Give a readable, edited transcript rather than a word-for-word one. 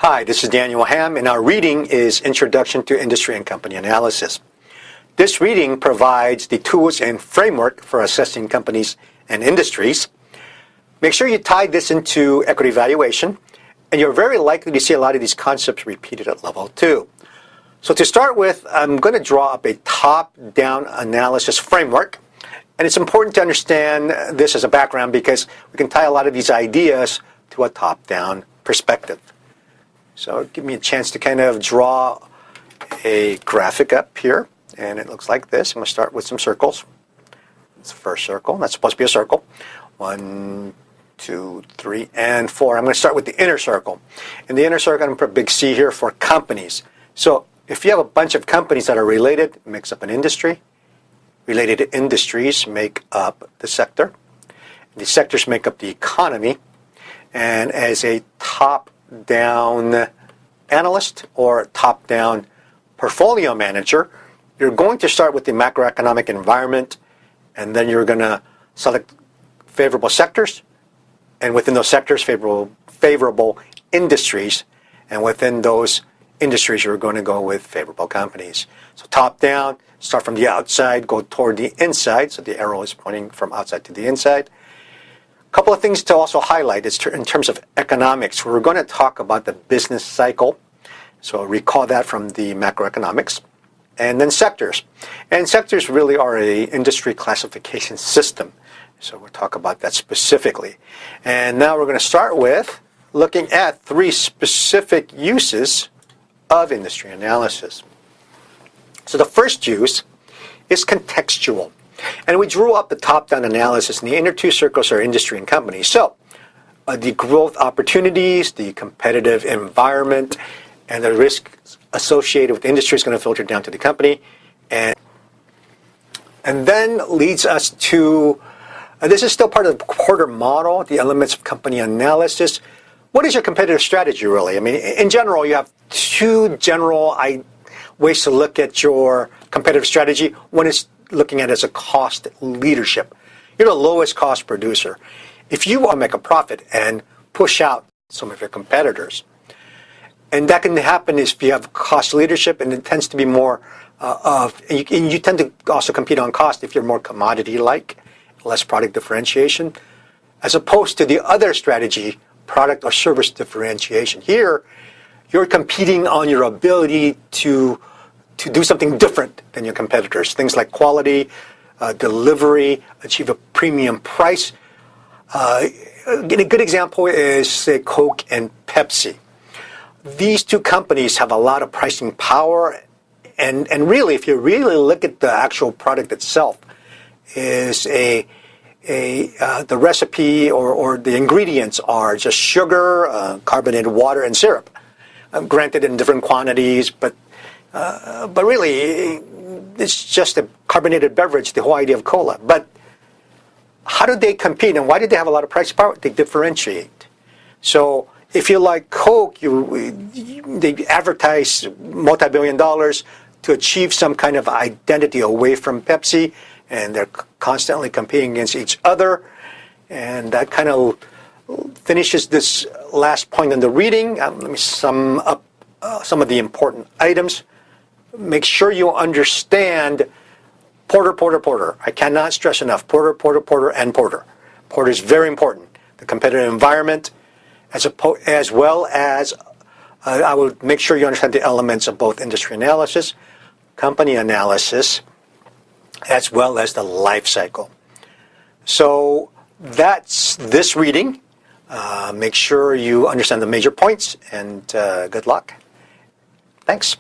Hi, this is Daniel Ham, and our reading is Introduction to Industry and Company Analysis. This reading provides the tools and framework for assessing companies and industries. Make sure you tie this into equity valuation, and you're very likely to see a lot of these concepts repeated at level 2. So to start with, I'm going to draw up a top-down analysis framework, and it's important to understand this as a background because we can tie a lot of these ideas to a top-down perspective. So give me a chance to kind of draw a graphic up here, and it looks like this. I'm going to start with some circles. It's the first circle. That's supposed to be a circle. 1, 2, 3, and 4. I'm going to start with the inner circle. In the inner circle, I'm going to put a big C here for companies. So if you have a bunch of companies that are related, it makes up an industry. Related industries make up the sector. The sectors make up the economy. And as a top-down analyst or top-down portfolio manager, you're going to start with the macroeconomic environment, and then you're going to select favorable sectors, and within those sectors, favorable industries, and within those industries, you're going to go with favorable companies. So top-down, start from the outside, go toward the inside, so the arrow is pointing from outside to the inside. Couple of things to also highlight is in terms of economics. We're going to talk about the business cycle. So recall that from the macroeconomics. And then sectors. And sectors really are an industry classification system. So we'll talk about that specifically. And now we're going to start with looking at 3 specific uses of industry analysis. So the first use is contextual. And we drew up the top-down analysis, and the inner 2 circles are industry and company. So the growth opportunities, the competitive environment, and the risks associated with the industry is going to filter down to the company. And then leads us to, this is still part of the Porter model, the elements of company analysis. What is your competitive strategy, really? I mean, in general, you have 2 general ways to look at your competitive strategy. One is looking at it as a cost leadership. You're the lowest cost producer. If you want to make a profit and push out some of your competitors, and that can happen if you have cost leadership, and it tends to be more and you tend to also compete on cost if you're more commodity-like, less product differentiation, as opposed to the other strategy, product or service differentiation. Here, you're competing on your ability to do something different than your competitors. Things like quality, delivery, achieve a premium price. A good example is, say, Coke and Pepsi. These 2 companies have a lot of pricing power, and really, if you really look at the actual product itself, is the recipe or the ingredients are just sugar, carbonated water, and syrup. Granted in different quantities, but really, it's just a carbonated beverage, the whole idea of cola. But how do they compete, and why did they have a lot of price power? They differentiate. So if you like Coke, they advertise multi-billion dollars to achieve some kind of identity away from Pepsi, and they're constantly competing against each other. And that kind of finishes this last point in the reading. Let me sum up some of the important items. Make sure you understand Porter. I cannot stress enough. Porter, and Porter. Porter is very important. The competitive environment, as well as I will make sure you understand the elements of both industry analysis, company analysis, as well as the life cycle. So that's this reading. Make sure you understand the major points, and good luck. Thanks.